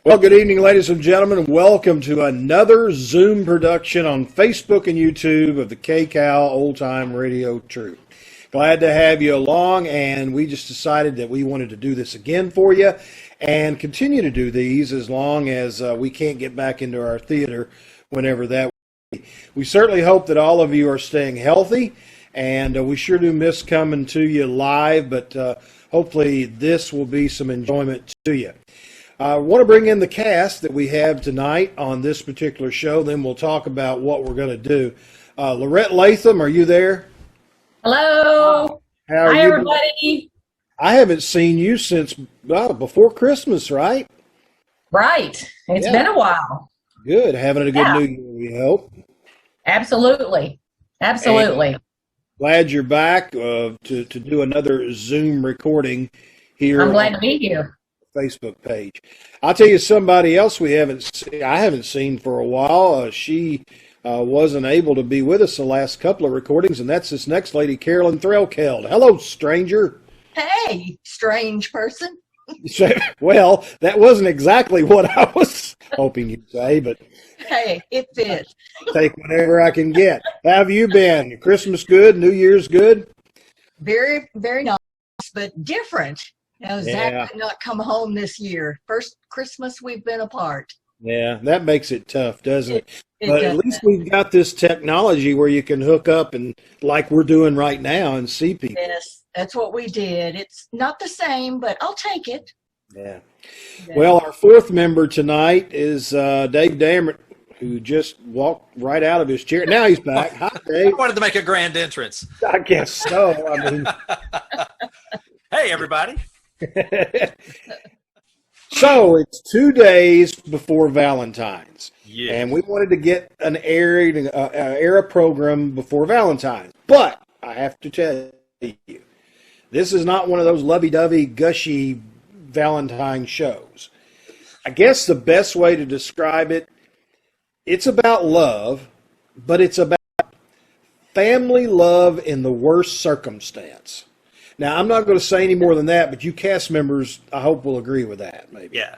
Well, good evening, ladies and gentlemen. Welcome to another Zoom production on Facebook and YouTube of the KCAL Old Time Radio Troupe. Glad to have you along, and we just decided that we wanted to do this again for you and continue to do these as long as we can't get back into our theater whenever that will be. We certainly hope that all of you are staying healthy, and we sure do miss coming to you live, but hopefully this will be some enjoyment to you. I want to bring in the cast that we have tonight on this particular show. Then we'll talk about what we're going to do. Larette Latham, are you there? Hello. Hi, everybody. I haven't seen you since before Christmas, right? Right. It's been a while. Good. Having a good New Year, we hope. Absolutely. Absolutely. And glad you're back to do another Zoom recording here. I'm glad to be here. Facebook page. I'll tell you somebody else I haven't seen for a while. She wasn't able to be with us the last couple of recordings, and that's this next lady, Carolyn Threlkeld. Hello, stranger. Hey, strange person. Well, that wasn't exactly what I was hoping you'd say, but hey, it fits. Take whatever I can get. How have you been? Christmas good? New Year's good? Very, very nice, but different. Zach could not come home this year. First Christmas we've been apart. Yeah, that makes it tough, doesn't it? But at least we've got this technology where you can hook up and like we're doing right now and see people. Yes, that's what we did. It's not the same, but I'll take it. Yeah. Well, our fourth member tonight is Dave Damron, who just walked right out of his chair. Now he's back. Hi, Dave. I wanted to make a grand entrance. I guess so. I mean, hey, everybody. So it's 2 days before Valentine's, and we wanted to get an era program before Valentine's. But I have to tell you, this is not one of those lovey-dovey, gushy Valentine shows. I guess the best way to describe it, it's about love, but it's about family love in the worst circumstance. Now, I'm not going to say any more than that, but you cast members, I hope, will agree with that, maybe. Yeah,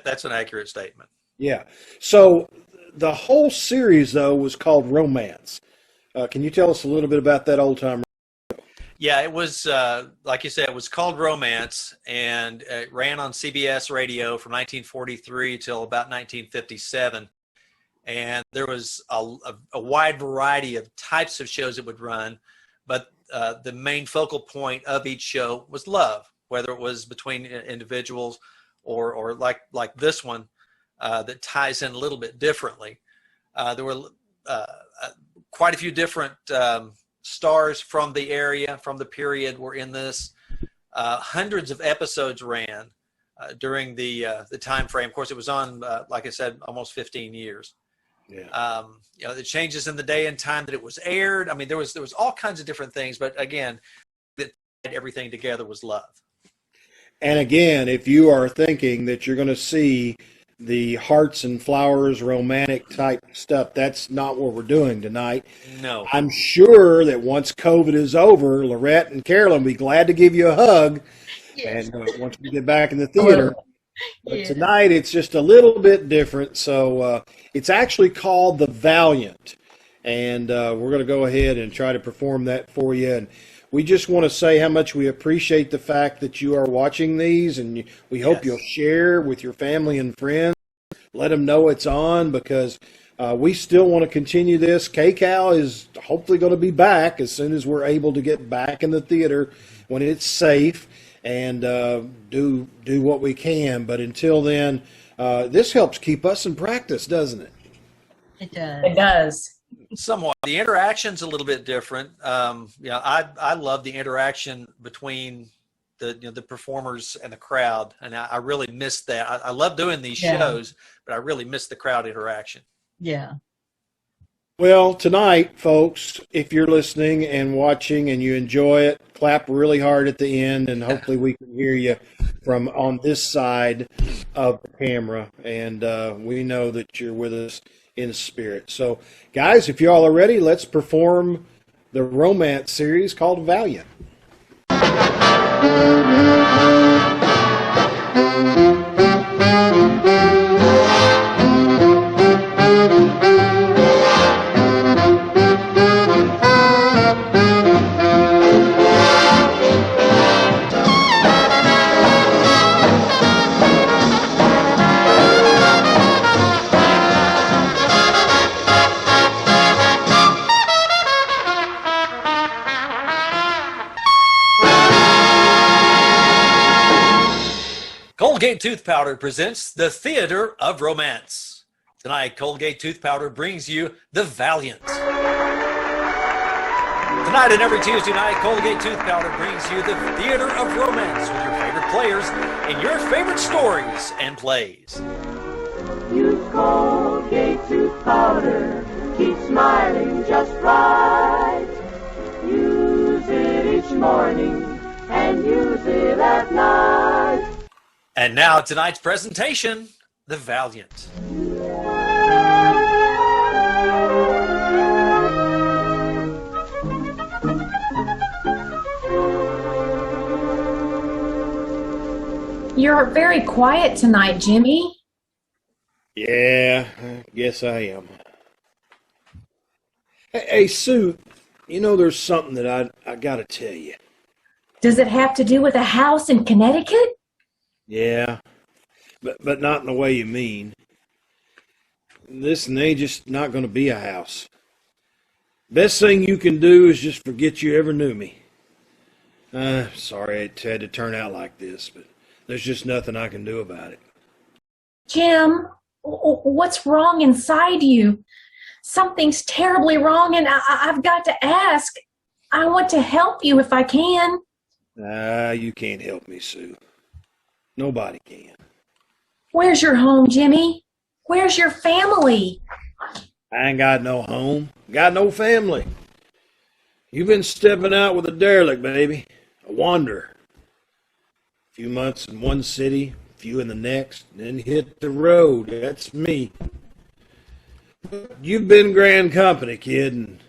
that's an accurate statement. Yeah. So the whole series, though, was called Romance. Can you tell us a little bit about that old time? Yeah, it was, like you said, it was called Romance, and it ran on CBS radio from 1943 till about 1957. And there was a wide variety of types of shows it would run, but the main focal point of each show was love, whether it was between individuals or like this one that ties in a little bit differently. There were quite a few different stars from the area, from the period were in this. Hundreds of episodes ran during the time frame. Of course, it was on, like I said, almost 15 years. Yeah. The changes in the day and time that it was aired. I mean, there was all kinds of different things, but again, that everything together was love. And again, if you are thinking that you're going to see the hearts and flowers romantic type stuff, that's not what we're doing tonight. No. I'm sure that once COVID is over, Larette and Carolyn will be glad to give you a hug. Yes. And once we get back in the theater. But tonight it's just a little bit different. So it's actually called the Valiant, and we're going to go ahead and try to perform that for you. And we just want to say how much we appreciate the fact that you are watching these, and we hope you'll share with your family and friends. Let them know it's on, because we still want to continue this. KCAL is hopefully going to be back as soon as we're able to get back in the theater when it's safe. And do what we can. But until then, this helps keep us in practice, doesn't it? It does. It does. Somewhat. The interaction's a little bit different. I love the interaction between the performers and the crowd, and I really miss that. I love doing these shows, but I really miss the crowd interaction. Yeah. Well, tonight, folks, if you're listening and watching and you enjoy it, clap really hard at the end, and hopefully we can hear you from on this side of the camera. And we know that you're with us in spirit. So, guys, if you all are ready, let's perform the romance series called Valiant. Colgate Tooth Powder presents the Theater of Romance. Tonight, Colgate Tooth Powder brings you the Valiant. Tonight and every Tuesday night, Colgate Tooth Powder brings you the Theater of Romance with your favorite players in your favorite stories and plays. Use Colgate Tooth Powder, keep smiling just right. Use it each morning and use it at night. And now, tonight's presentation, the Valiant. You're very quiet tonight, Jimmy. Yeah, I guess I am. Hey, Sue, you know there's something that I got to tell you. Does it have to do with a house in Connecticut? Yeah, but not in the way you mean. Listen, ain't just not going to be a house. Best thing you can do is just forget you ever knew me. Sorry it had to turn out like this, but there's just nothing I can do about it. Jim, what's wrong inside you? Something's terribly wrong, and I've got to ask. I want to help you if I can. You can't help me, Sue. Nobody can. Where's your home, Jimmy? Where's your family? I ain't got no home, got no family. You've been stepping out with a derelict, baby. A wanderer. A few months in one city, a few in the next, then hit the road. That's me. You've been grand company, kid, and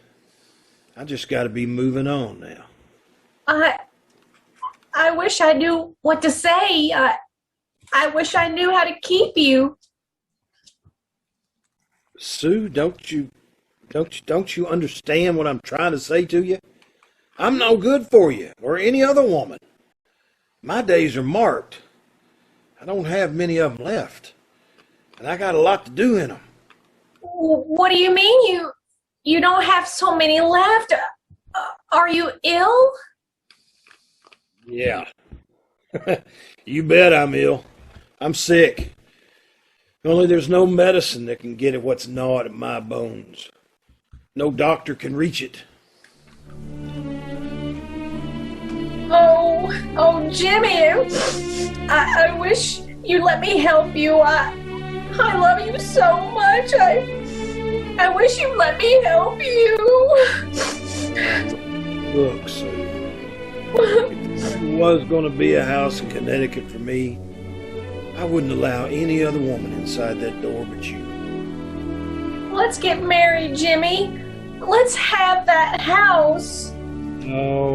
I just got to be moving on now. I wish I knew what to say. I wish I knew how to keep you. Sue, don't you understand what I'm trying to say to you? I'm no good for you or any other woman. My days are marked. I don't have many of them left, and I got a lot to do in them. What do you mean you don't have so many left? Are you ill? Yeah. You bet I'm ill. I'm sick. Only there's no medicine that can get at what's gnawed at my bones. No doctor can reach it. Oh, Jimmy, I wish you'd let me help you. I love you so much. I wish you'd let me help you. Look, Sue, if there was going to be a house in Connecticut for me, I wouldn't allow any other woman inside that door but you. Let's get married, Jimmy. Let's have that house. No.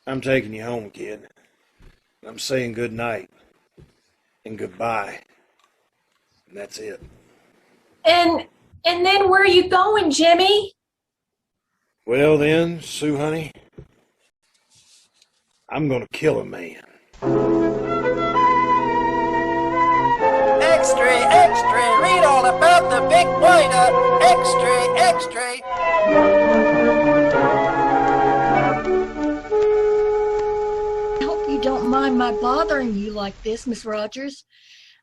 I'm taking you home, kid. I'm saying good night and goodbye. And that's it. And then where are you going, Jimmy? Well then, Sue, honey, I'm gonna kill a man. Extra, extra, read all about the big white-up. Extra, extra. I hope you don't mind my bothering you like this, Miss Rogers.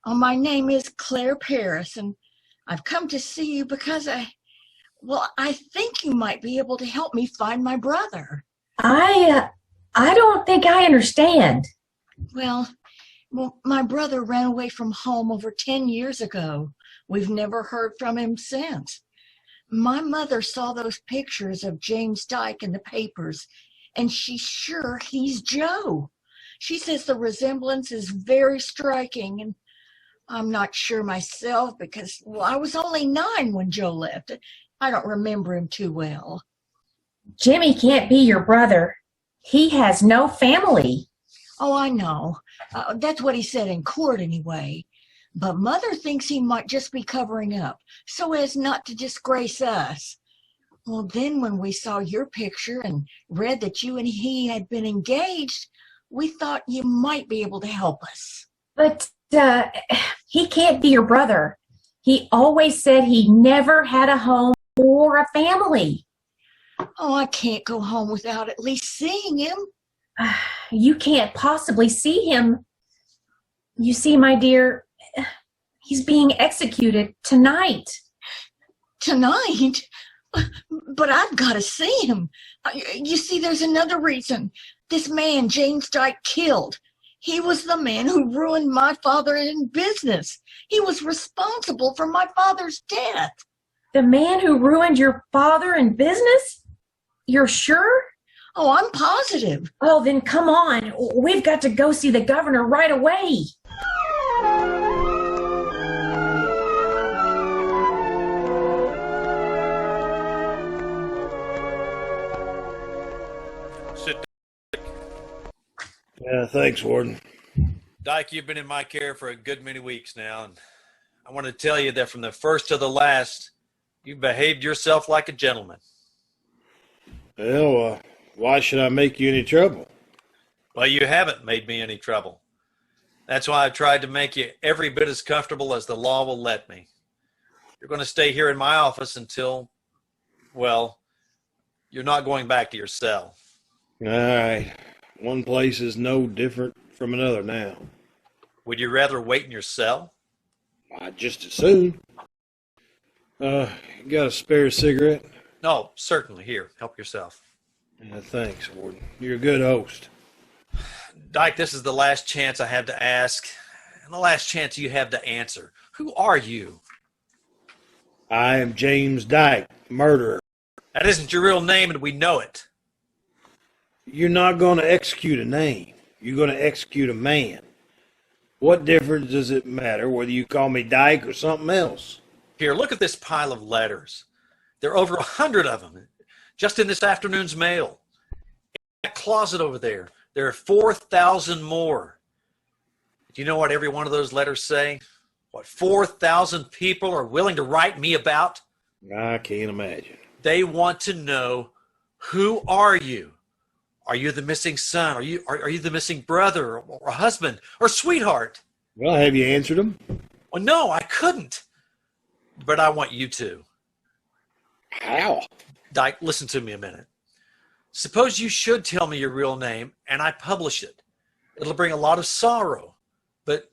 My name is Claire Paris, and I've come to see you because I think you might be able to help me find my brother. I don't think I understand. Well, my brother ran away from home over 10 years ago. We've never heard from him since. My mother saw those pictures of James Dyke in the papers, and she's sure he's Joe. She says the resemblance is very striking, and I'm not sure myself because, I was only 9 when Joe left. I don't remember him too well. Jimmy can't be your brother. He has no family. Oh, I know. That's what he said in court anyway. But Mother thinks he might just be covering up so as not to disgrace us. Well, then when we saw your picture and read that you and he had been engaged, we thought you might be able to help us. But he can't be your brother. He always said he never had a home or a family. Oh, I can't go home without at least seeing him. You can't possibly see him. You see, my dear, he's being executed tonight. Tonight? But I've got to see him. You see, there's another reason. This man, James Dyke, killed. He was the man who ruined my father in business. He was responsible for my father's death. The man who ruined your father in business? You're sure? Oh, I'm positive. Well, then come on. We've got to go see the governor right away. Sit Yeah, thanks, Warden. Dyke, you've been in my care for a good many weeks now, and I want to tell you that from the first to the last, you've behaved yourself like a gentleman. Well, why should I make you any trouble? Well, you haven't made me any trouble. That's why I've tried to make you every bit as comfortable as the law will let me. You're going to stay here in my office until, well, you're not going back to your cell. All right. One place is no different from another now. Would you rather wait in your cell? Why, just as soon. You got a spare cigarette? No, certainly. Here, help yourself. Yeah, thanks, Warden. You're a good host. Dyke, this is the last chance I have to ask, and the last chance you have to answer. Who are you? I am James Dyke, murderer. That isn't your real name, and we know it. You're not going to execute a name. You're going to execute a man. What difference does it matter whether you call me Dyke or something else? Here, look at this pile of letters. There are over 100 of them, just in this afternoon's mail. In that closet over there, there are 4,000 more. Do you know what every one of those letters say? What 4,000 people are willing to write me about? I can't imagine. They want to know, who are you? Are you the missing son? Are you the missing brother or husband or sweetheart? Well, have you answered them? Well, no, I couldn't. But I want you to. How? Dyke, listen to me a minute. Suppose you should tell me your real name and I publish it. It'll bring a lot of sorrow. But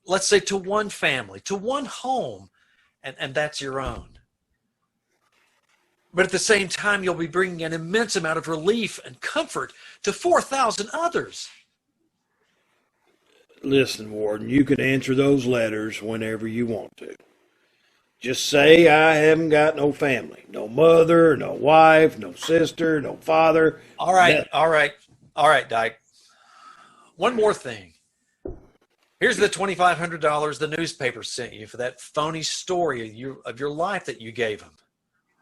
let's say to one family, to one home, and that's your own. But at the same time, you'll be bringing an immense amount of relief and comfort to 4,000 others. Listen, Warden, you can answer those letters whenever you want to. Just say I haven't got no family, no mother, no wife, no sister, no father. All right, nothing. all right, Dyke. One more thing. Here's the $2,500 the newspaper sent you for that phony story of your life that you gave them.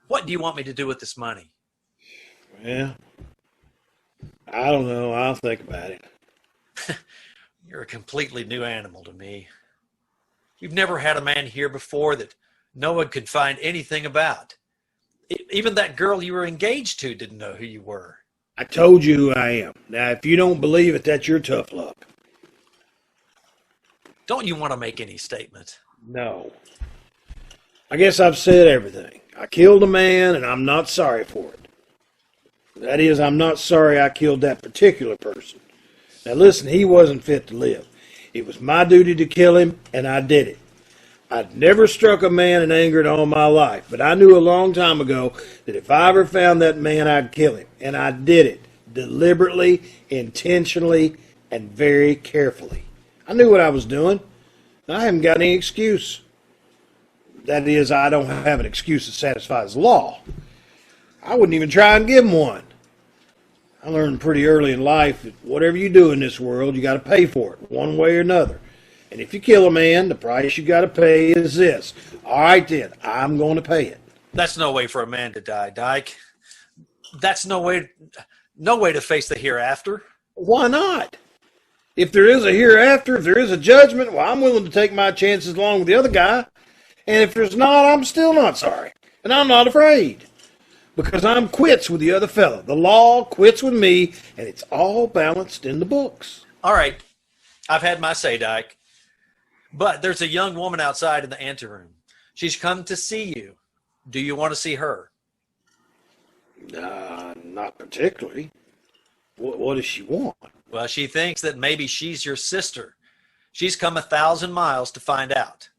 What do you want me to do with this money? Well, I don't know. I'll think about it. You're a completely new animal to me. You've never had a man here before that no one could find anything about. Even that girl you were engaged to didn't know who you were. I told you who I am. Now, if you don't believe it, that's your tough luck. Don't you want to make any statement? No. I guess I've said everything. I killed a man, and I'm not sorry for it. That is, I'm not sorry I killed that particular person. Now listen, he wasn't fit to live. It was my duty to kill him, and I did it. I'd never struck a man in anger in all my life, but I knew a long time ago that if I ever found that man, I'd kill him. And I did it, deliberately, intentionally, and very carefully. I knew what I was doing. I haven't got any excuse. That is, I don't have an excuse that satisfies the law. I wouldn't even try and give him one. I learned pretty early in life that whatever you do in this world, you got to pay for it, one way or another. And if you kill a man, the price you got to pay is this. All right, then, I'm going to pay it. That's no way for a man to die, Dyke. That's no way to face the hereafter. Why not? If there is a hereafter, if there is a judgment, well, I'm willing to take my chances along with the other guy. And if there's not, I'm still not sorry. And I'm not afraid. Because I'm quits with the other fella. The law quits with me, and it's all balanced in the books. All right. I've had my say, Dyke. But there's a young woman outside in the anteroom. She's come to see you. Do you want to see her? Not particularly. What does she want? Well, she thinks that maybe she's your sister. She's come 1,000 miles to find out.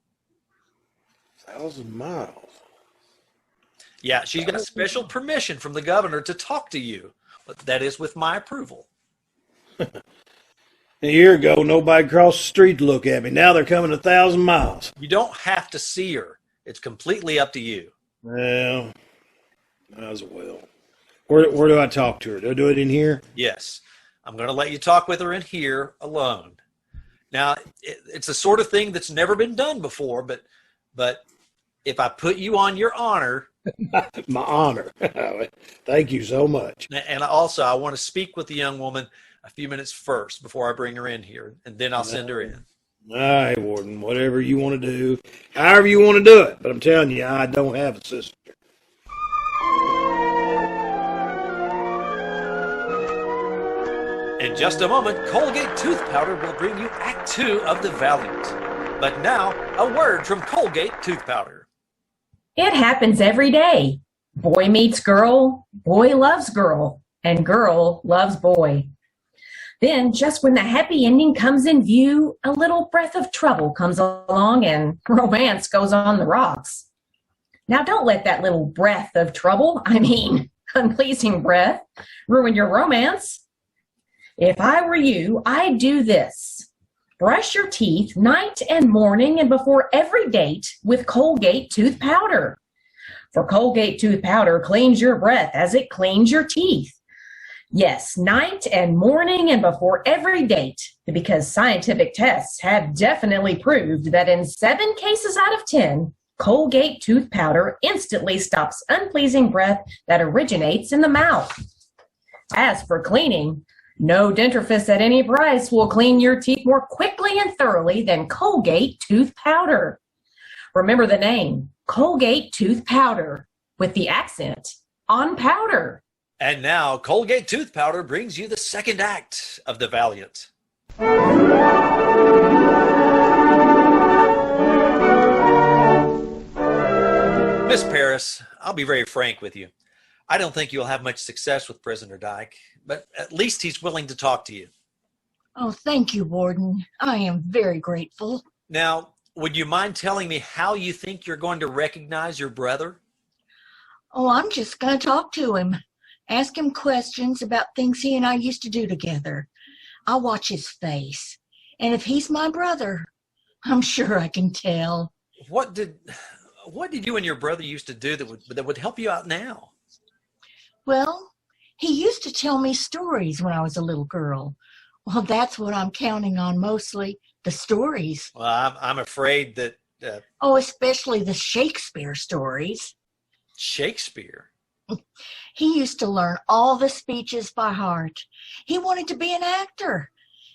1,000 miles. Yeah, she's got special permission from the governor to talk to you. But that is with my approval. A year ago, nobody crossed the street to look at me. Now they're coming 1,000 miles. You don't have to see her. It's completely up to you. Well, might as well. Where do I talk to her? Do I do it in here? Yes. I'm going to let you talk with her in here alone. Now, it's the sort of thing that's never been done before, but if I put you on your honor. My honor. Thank you so much. And also, I want to speak with the young woman a few minutes first before I bring her in here, and then I'll send her in. All right, Warden, whatever you want to do, however you want to do it. But I'm telling you, I don't have a sister. In just a moment, Colgate Tooth Powder will bring you Act 2 of The Valiant. But now, a word from Colgate Tooth Powder. It happens every day. Boy meets girl, boy loves girl, and girl loves boy. Then, just when the happy ending comes in view, a little breath of trouble comes along and romance goes on the rocks. Now, don't let that little breath of trouble, unpleasing breath, ruin your romance. If I were you, I'd do this. Brush your teeth night and morning and before every date with Colgate Tooth Powder. For Colgate Tooth Powder cleans your breath as it cleans your teeth. Yes, night and morning and before every date, because scientific tests have definitely proved that in 7 cases out of 10, Colgate Tooth Powder instantly stops unpleasing breath that originates in the mouth. As for cleaning, no dentifrice at any price will clean your teeth more quickly and thoroughly than Colgate Tooth Powder. Remember the name, Colgate Tooth Powder, with the accent on powder. And now, Colgate Tooth Powder brings you the second act of The Valiant. Miss Paris, I'll be very frank with you. I don't think you'll have much success with Prisoner Dyke, but at least he's willing to talk to you. Oh, thank you, Warden. I am very grateful. Now, would you mind telling me how you think you're going to recognize your brother? Oh, I'm just going to talk to him. Ask him questions about things he and I used to do together. I'll watch his face. And if he's my brother, I'm sure I can tell. What did you and your brother used to do that would help you out now? Well, he used to tell me stories when I was a little girl. Well, that's what I'm counting on mostly, the stories. Well, I'm afraid that... Oh, especially the Shakespeare stories. Shakespeare? He used to learn all the speeches by heart. He wanted to be an actor.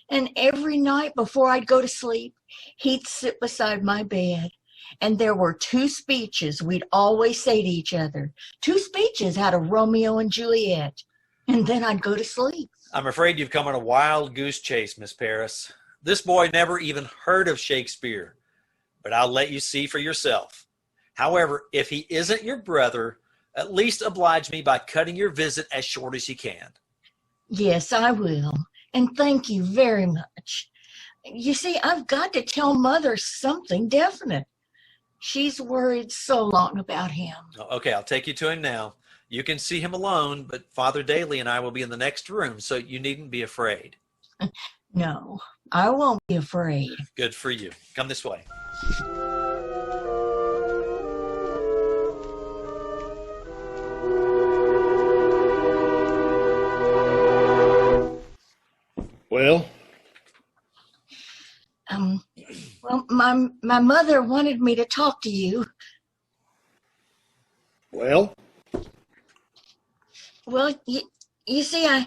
And every night before I'd go to sleep, he'd sit beside my bed. And there were 2 speeches we'd always say to each other. 2 speeches out of Romeo and Juliet. And then I'd go to sleep. I'm afraid you've come on a wild goose chase, Miss Paris. This boy never even heard of Shakespeare. But I'll let you see for yourself. However, if he isn't your brother, at least oblige me by cutting your visit as short as you can. Yes, I will. And thank you very much. You see, I've got to tell Mother something definite. She's worried so long about him. Okay, I'll take you to him now. You can see him alone, but Father Daly and I will be in the next room, so you needn't be afraid. No, I won't be afraid. Good for you. Come this way. Well? Well, my mother wanted me to talk to you. Well? Well, you see,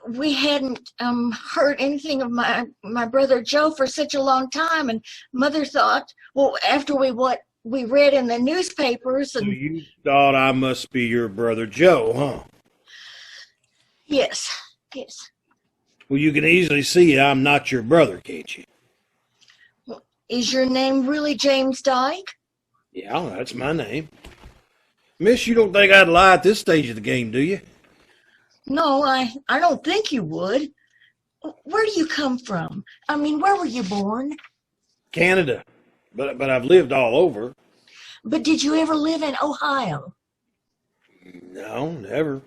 we hadn't heard anything of my brother Joe for such a long time, and Mother thought, well, after what we read in the newspapers, and So you thought I must be your brother Joe, huh? yes. Well, you can easily see I'm not your brother, can't you? Is your name really James Dyke? Yeah, that's my name. Miss, you don't think I'd lie at this stage of the game, do you? No, I don't think you would. Where do you come from? I mean, where were you born? Canada, but I've lived all over. But did you ever live in Ohio? No, never.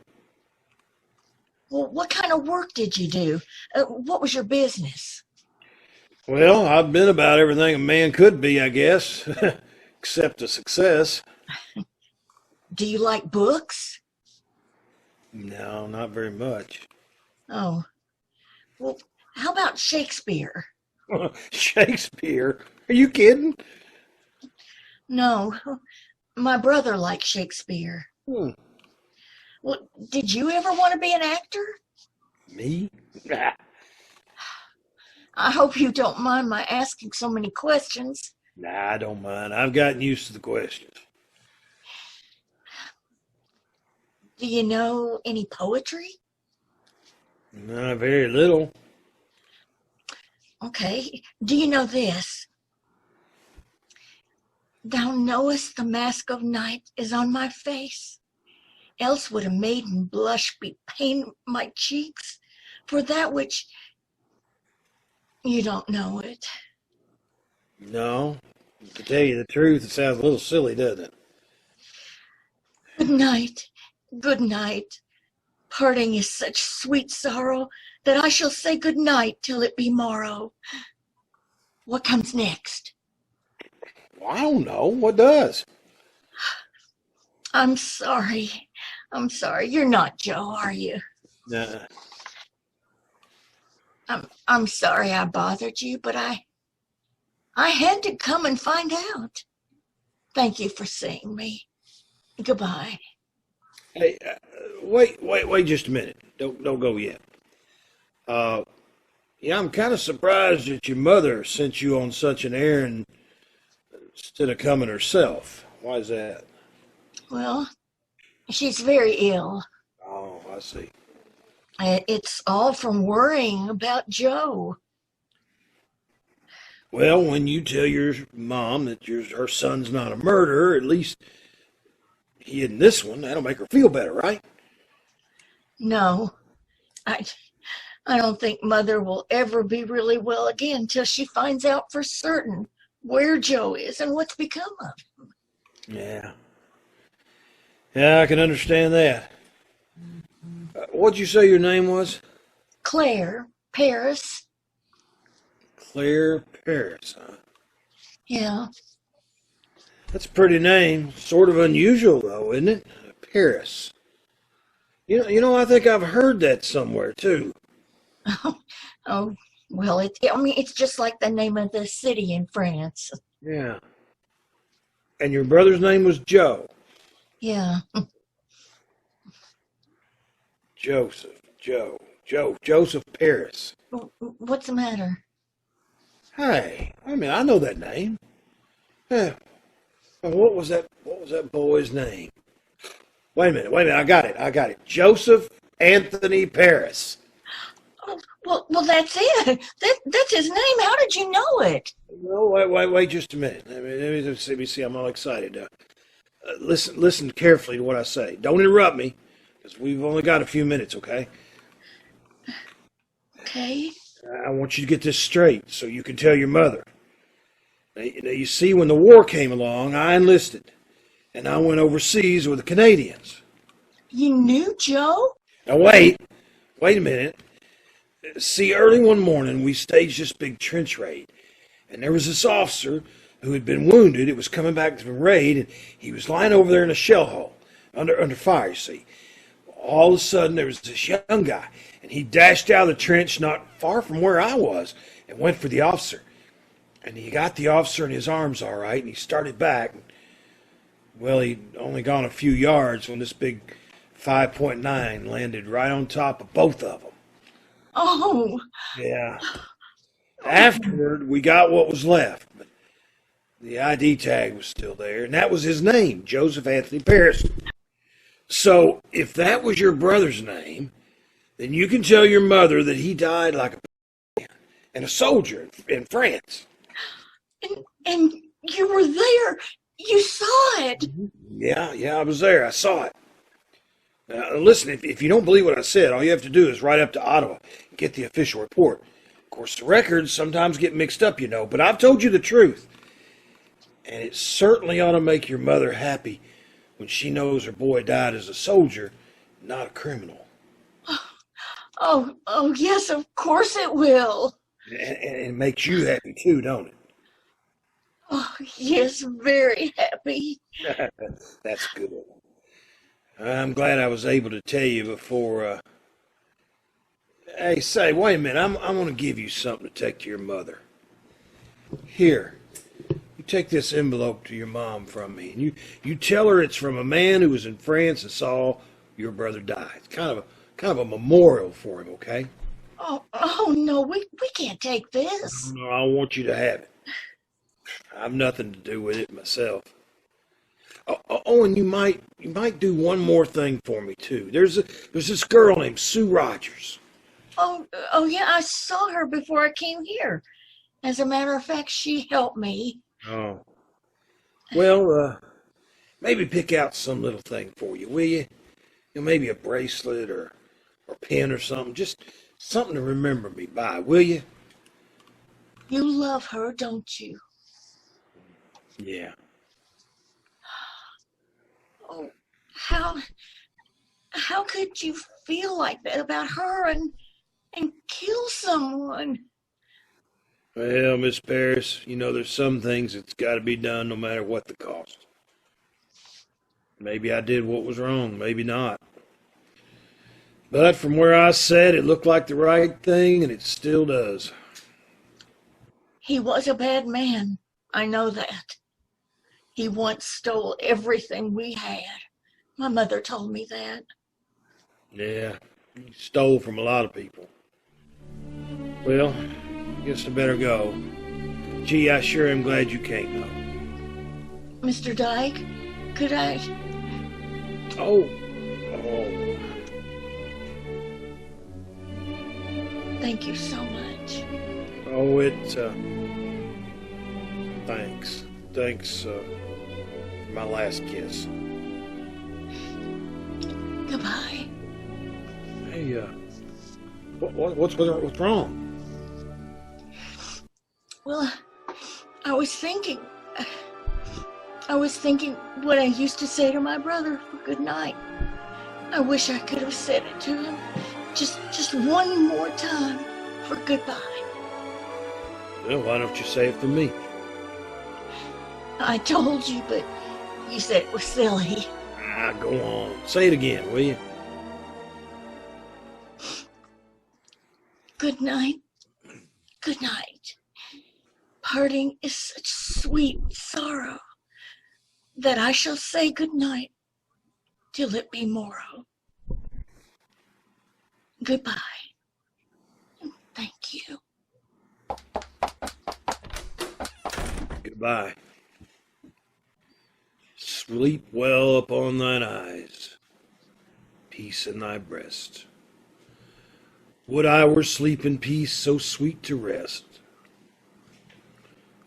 Well, what kind of work did you do? What was your business? Well, I've been about everything a man could be, I guess, except a success. Do you like books? No, not very much. Oh, well, how about Shakespeare? Shakespeare? Are you kidding? No, my brother liked Shakespeare. Hmm. Well, did you ever want to be an actor? Me? I hope you don't mind my asking so many questions. Nah, I don't mind. I've gotten used to the questions. Do you know any poetry? Not very little. Okay. Do you know this? Thou knowest the mask of night is on my face. Else would a maiden blush bepain my cheeks for that which you don't know it. No. To tell you the truth, it sounds a little silly, doesn't it? Good night. Good night. Parting is such sweet sorrow that I shall say good night till it be morrow. What comes next? Well, I don't know. What does? I'm sorry. I'm sorry. You're not Joe, are you? Nah. I'm sorry I bothered you, but I had to come and find out. Thank you for seeing me. Goodbye. Hey, wait just a minute. Don't go yet. Yeah, I'm kind of surprised that your mother sent you on such an errand instead of coming herself. Why is that? Well, she's very ill. Oh, I see. It's all from worrying about Joe. Well, when you tell your mom that her son's not a murderer, at least he isn't this one, that'll make her feel better, right? No, I don't think Mother will ever be really well again till she finds out for certain where Joe is and what's become of him. Yeah. Yeah, I can understand that. What'd you say your name was? Claire, Paris. Claire Paris, huh? Yeah. That's a pretty name. Sort of unusual, though, isn't it? Paris. You know, I think I've heard that somewhere, too. Oh, well, it's just like the name of the city in France. Yeah. And your brother's name was Joe. Yeah. Joseph Paris. What's the matter? Hey, I know that name. Yeah. What was that boy's name? Wait a minute, I got it. Joseph Anthony Paris. Oh, well, that's it. That's his name. How did you know it? No, wait just a minute. Let me see. I'm all excited. Listen carefully to what I say. Don't interrupt me, because we've only got a few minutes, okay? Okay. I want you to get this straight so you can tell your mother. Now, you see, when the war came along, I enlisted, and I went overseas with the Canadians. You knew Joe? Now, wait a minute. See, early one morning, we staged this big trench raid, and there was this officer who had been wounded. It was coming back from a raid, and he was lying over there in a shell hole, under fire, you see. All of a sudden, there was this young guy, and he dashed out of the trench not far from where I was and went for the officer. And he got the officer in his arms all right, and he started back. Well, he'd only gone a few yards when this big 5.9 landed right on top of both of them. Oh. Yeah. Afterward, we got what was left, but the ID tag was still there, and that was his name, Joseph Anthony Paris. So, if that was your brother's name, then you can tell your mother that he died like a man and a soldier in France. And you were there. You saw it. Yeah, I was there. I saw it. Listen, if you don't believe what I said, all you have to do is write up to Ottawa and get the official report. Of course, the records sometimes get mixed up, but I've told you the truth. And it certainly ought to make your mother happy when she knows her boy died as a soldier, not a criminal. Oh, yes, of course it will. And it makes you happy too, don't it? Oh, yes, very happy. That's good. I'm glad I was able to tell you before. Hey, say, wait a minute. I'm going to give you something to take to your mother. Here, you take this envelope to your mom from me, and you tell her it's from a man who was in France and saw your brother die. It's kind of a memorial for him, okay? Oh no, we can't take this. No, I want you to have it. I have nothing to do with it myself. Oh, and you might do one more thing for me too. There's this girl named Sue Rogers. Oh yeah, I saw her before I came here. As a matter of fact, she helped me. Oh. Well, maybe pick out some little thing for you, will you? Maybe a bracelet or pin or something. Just something to remember me by, will you? You love her, don't you? Yeah. Oh, how could you feel like that about her and kill someone? Well, Miss Paris, there's some things that's got to be done no matter what the cost. Maybe I did what was wrong, maybe not. But from where I sat, it looked like the right thing, and it still does. He was a bad man. I know that. He once stole everything we had. My mother told me that. Yeah, he stole from a lot of people. Well, I guess I better go. Gee, I sure am glad you came, though. Mr. Dyke, could I... Oh. Thank you so much. Oh, thanks. Thanks for my last kiss. Goodbye. Hey, what's wrong? Well, I was thinking what I used to say to my brother for good night. I wish I could have said it to him just one more time for goodbye. Well, why don't you say it for me? I told you, but you said it was silly. Go on. Say it again, will you? Good night. Good night. Parting is such sweet sorrow that I shall say good night till it be morrow. Goodbye. Thank you. Goodbye. Sleep well upon thine eyes, peace in thy breast. Would I were sleep in peace, so sweet to rest.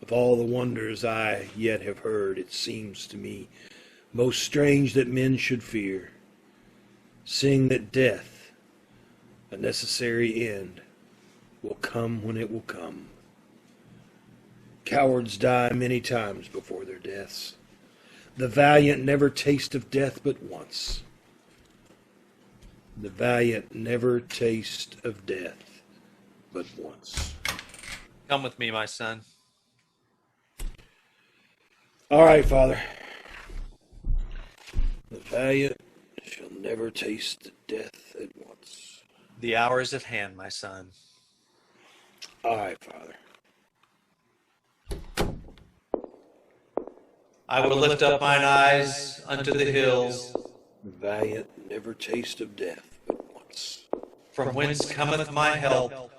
Of all the wonders I yet have heard, it seems to me most strange that men should fear, seeing that death, a necessary end, will come when it will come. Cowards die many times before their deaths. The valiant never taste of death but once. The valiant never taste of death but once. Come with me, my son. All right, Father. The valiant shall never taste death at once. The hour is at hand, my son. All right, Father. I will lift up mine eyes unto the hills. The valiant never taste of death but once. From whence cometh my help?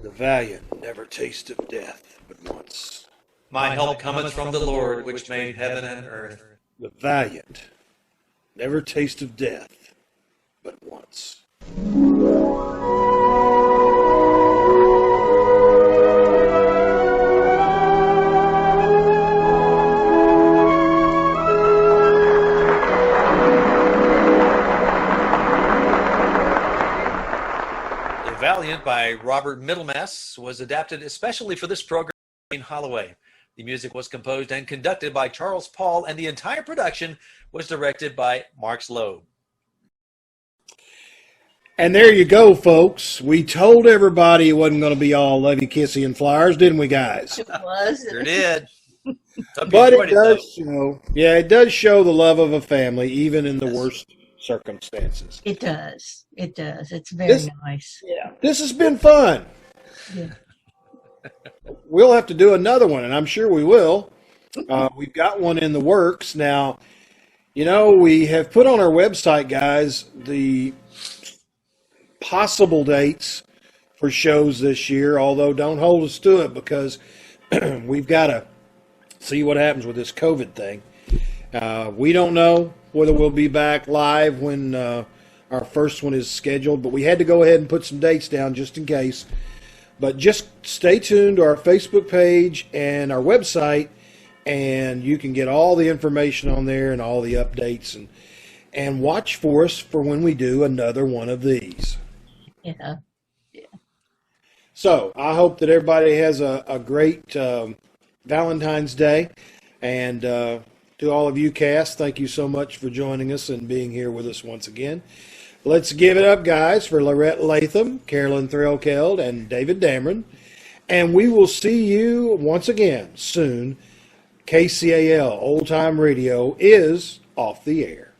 The valiant never taste of death but once. My help cometh from the Lord, which made heaven and earth. The valiant never taste of death but once. Valiant by Robert Middlemess was adapted especially for this program in Holloway. The music was composed and conducted by Charles Paul, and the entire production was directed by Mark Loeb. And there you go, folks. We told everybody it wasn't going to be all lovey, kissy, and flowers, didn't we, guys? It was. Sure did. But it does show, it does show the love of a family, even in the worst circumstances. It does. It does. It's very nice. Yeah, this has been fun. Yeah. We'll have to do another one, and I'm sure we will. We've got one in the works now. You know, we have put on our website, guys, the possible dates for shows this year, although don't hold us to it because we've got to see what happens with this COVID thing. We don't know whether we'll be back live when our first one is scheduled, but we had to go ahead and put some dates down just in case. But just stay tuned to our Facebook page and our website, and you can get all the information on there and all the updates, and watch for us for when we do another one of these. Yeah. So I hope that everybody has a great Valentine's Day. And to all of you cast, thank you so much for joining us and being here with us once again. Let's give it up, guys, for Larette Latham, Carolyn Threlkeld, and David Damron. And we will see you once again soon. KCAL Old Time Radio is off the air.